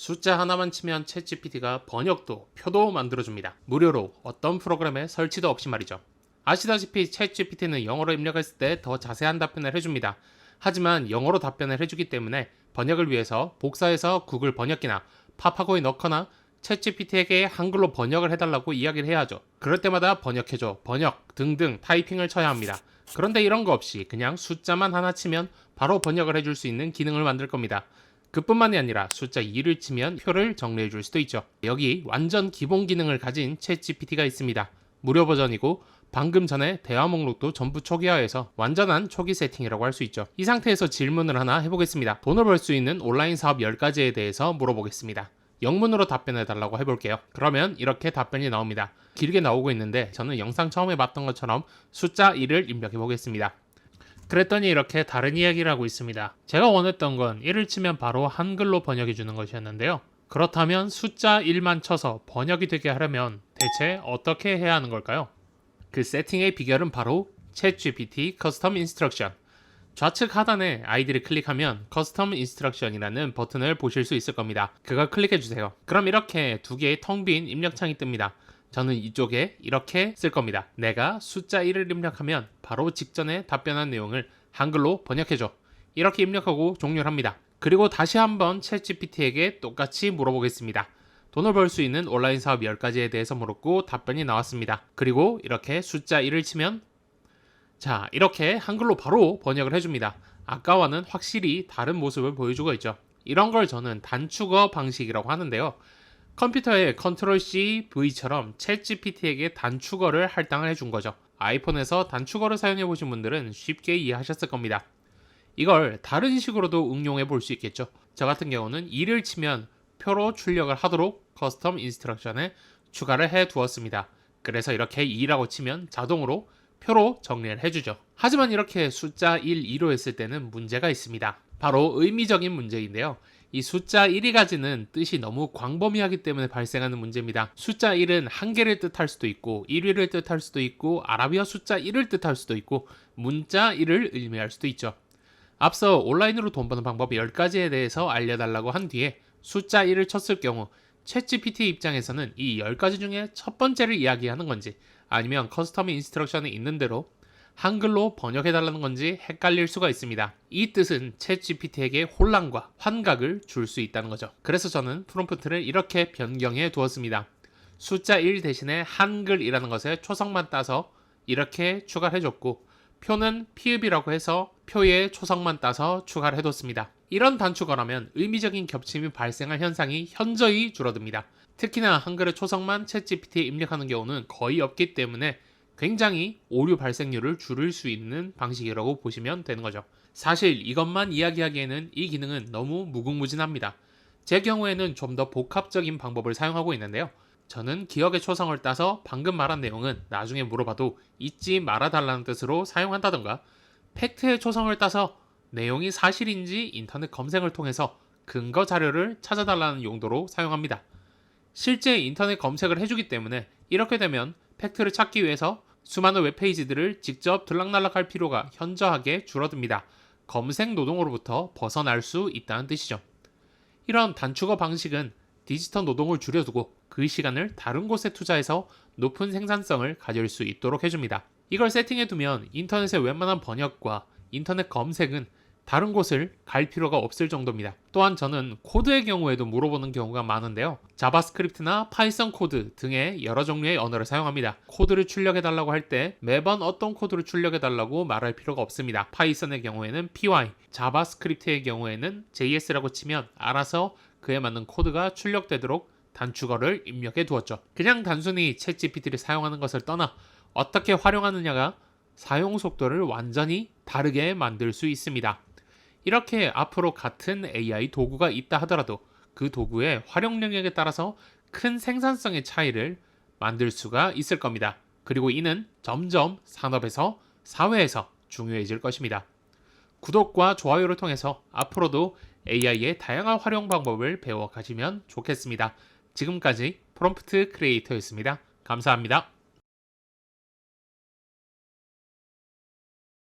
숫자 하나만 치면 챗GPT가 번역도, 표도 만들어줍니다. 무료로 어떤 프로그램에 설치도 없이 말이죠. 아시다시피 챗GPT는 영어로 입력했을 때 더 자세한 답변을 해줍니다. 하지만 영어로 답변을 해주기 때문에 번역을 위해서 복사해서 구글 번역기나 파파고에 넣거나 챗GPT에게 한글로 번역을 해달라고 이야기를 해야 하죠. 그럴 때마다 번역해줘, 번역 등등 타이핑을 쳐야 합니다. 그런데 이런 거 없이 그냥 숫자만 하나 치면 바로 번역을 해줄 수 있는 기능을 만들 겁니다. 그뿐만이 아니라 숫자 2를 치면 표를 정리해 줄 수도 있죠. 여기 완전 기본 기능을 가진 챗GPT가 있습니다. 무료 버전이고 방금 전에 대화 목록도 전부 초기화해서 완전한 초기 세팅이라고 할 수 있죠. 이 상태에서 질문을 하나 해보겠습니다. 돈을 벌 수 있는 온라인 사업 10가지에 대해서 물어보겠습니다. 영문으로 답변해 달라고 해볼게요. 그러면 이렇게 답변이 나옵니다. 길게 나오고 있는데 저는 영상 처음에 봤던 것처럼 숫자 1을 입력해 보겠습니다. 그랬더니 이렇게 다른 이야기를 하고 있습니다. 제가 원했던 건 1을 치면 바로 한글로 번역해 주는 것이었는데요. 그렇다면 숫자 1만 쳐서 번역이 되게 하려면 대체 어떻게 해야 하는 걸까요? 그 세팅의 비결은 바로 챗GPT 커스텀 인스트럭션. 좌측 하단에 아이디를 클릭하면 커스텀 인스트럭션이라는 버튼을 보실 수 있을 겁니다. 그걸 클릭해 주세요. 그럼 이렇게 두 개의 텅 빈 입력창이 뜹니다. 저는 이쪽에 이렇게 쓸 겁니다. 내가 숫자 1을 입력하면 바로 직전에 답변한 내용을 한글로 번역해줘. 이렇게 입력하고 종료를 합니다. 그리고 다시 한번 챗GPT에게 똑같이 물어보겠습니다. 돈을 벌 수 있는 온라인 사업 10가지에 대해서 물었고 답변이 나왔습니다. 그리고 이렇게 숫자 1을 치면 자, 이렇게 한글로 바로 번역을 해줍니다. 아까와는 확실히 다른 모습을 보여주고 있죠. 이런 걸 저는 단축어 방식이라고 하는데요. 컴퓨터에 Ctrl+C, V처럼 챗GPT에게 단축어를 할당을 해준 거죠. 아이폰에서 단축어를 사용해 보신 분들은 쉽게 이해하셨을 겁니다. 이걸 다른 식으로도 응용해 볼 수 있겠죠. 저 같은 경우는 2를 치면 표로 출력을 하도록 커스텀 인스트럭션에 추가를 해 두었습니다. 그래서 이렇게 2라고 치면 자동으로 표로 정리를 해주죠. 하지만 이렇게 숫자 1, 2로 했을 때는 문제가 있습니다. 바로 의미적인 문제인데요. 이 숫자 1이 가지는 뜻이 너무 광범위하기 때문에 발생하는 문제입니다. 숫자 1은 한 개를 뜻할 수도 있고 1위를 뜻할 수도 있고 아라비아 숫자 1을 뜻할 수도 있고 문자 1을 의미할 수도 있죠. 앞서 온라인으로 돈 버는 방법 10가지에 대해서 알려달라고 한 뒤에 숫자 1을 쳤을 경우 챗GPT 입장에서는 이 10가지 중에 첫 번째를 이야기하는 건지 아니면 커스텀 인스트럭션에 있는 대로 한글로 번역해달라는 건지 헷갈릴 수가 있습니다. 이 뜻은 챗GPT에게 혼란과 환각을 줄 수 있다는 거죠. 그래서 저는 프롬프트를 이렇게 변경해 두었습니다. 숫자 1 대신에 한글이라는 것에 초성만 따서 이렇게 추가를 해줬고 표는 피읍이라고 해서 표에 초성만 따서 추가를 해뒀습니다. 이런 단축어라면 의미적인 겹침이 발생할 현상이 현저히 줄어듭니다. 특히나 한글의 초성만 챗GPT에 입력하는 경우는 거의 없기 때문에 굉장히 오류 발생률을 줄일 수 있는 방식이라고 보시면 되는 거죠. 사실 이것만 이야기하기에는 이 기능은 너무 무궁무진합니다. 제 경우에는 좀 더 복합적인 방법을 사용하고 있는데요. 저는 기억의 초성을 따서 방금 말한 내용은 나중에 물어봐도 잊지 말아달라는 뜻으로 사용한다던가 팩트의 초성을 따서 내용이 사실인지 인터넷 검색을 통해서 근거 자료를 찾아달라는 용도로 사용합니다. 실제 인터넷 검색을 해주기 때문에 이렇게 되면 팩트를 찾기 위해서 수많은 웹페이지들을 직접 들락날락할 필요가 현저하게 줄어듭니다. 검색 노동으로부터 벗어날 수 있다는 뜻이죠. 이런 단축어 방식은 디지털 노동을 줄여두고 그 시간을 다른 곳에 투자해서 높은 생산성을 가질 수 있도록 해줍니다. 이걸 세팅해두면 인터넷의 웬만한 번역과 인터넷 검색은 다른 곳을 갈 필요가 없을 정도입니다. 또한 저는 코드의 경우에도 물어보는 경우가 많은데요. 자바스크립트나 파이썬 코드 등의 여러 종류의 언어를 사용합니다. 코드를 출력해달라고 할 때 매번 어떤 코드를 출력해달라고 말할 필요가 없습니다. 파이썬의 경우에는 py, 자바스크립트의 경우에는 js라고 치면 알아서 그에 맞는 코드가 출력되도록 단축어를 입력해 두었죠. 그냥 단순히 챗GPT를 사용하는 것을 떠나 어떻게 활용하느냐가 사용 속도를 완전히 다르게 만들 수 있습니다. 이렇게 앞으로 같은 AI 도구가 있다 하더라도 그 도구의 활용 영역에 따라서 큰 생산성의 차이를 만들 수가 있을 겁니다. 그리고 이는 점점 산업에서 사회에서 중요해질 것입니다. 구독과 좋아요를 통해서 앞으로도 AI의 다양한 활용 방법을 배워 가시면 좋겠습니다. 지금까지 프롬프트 크리에이터였습니다. 감사합니다.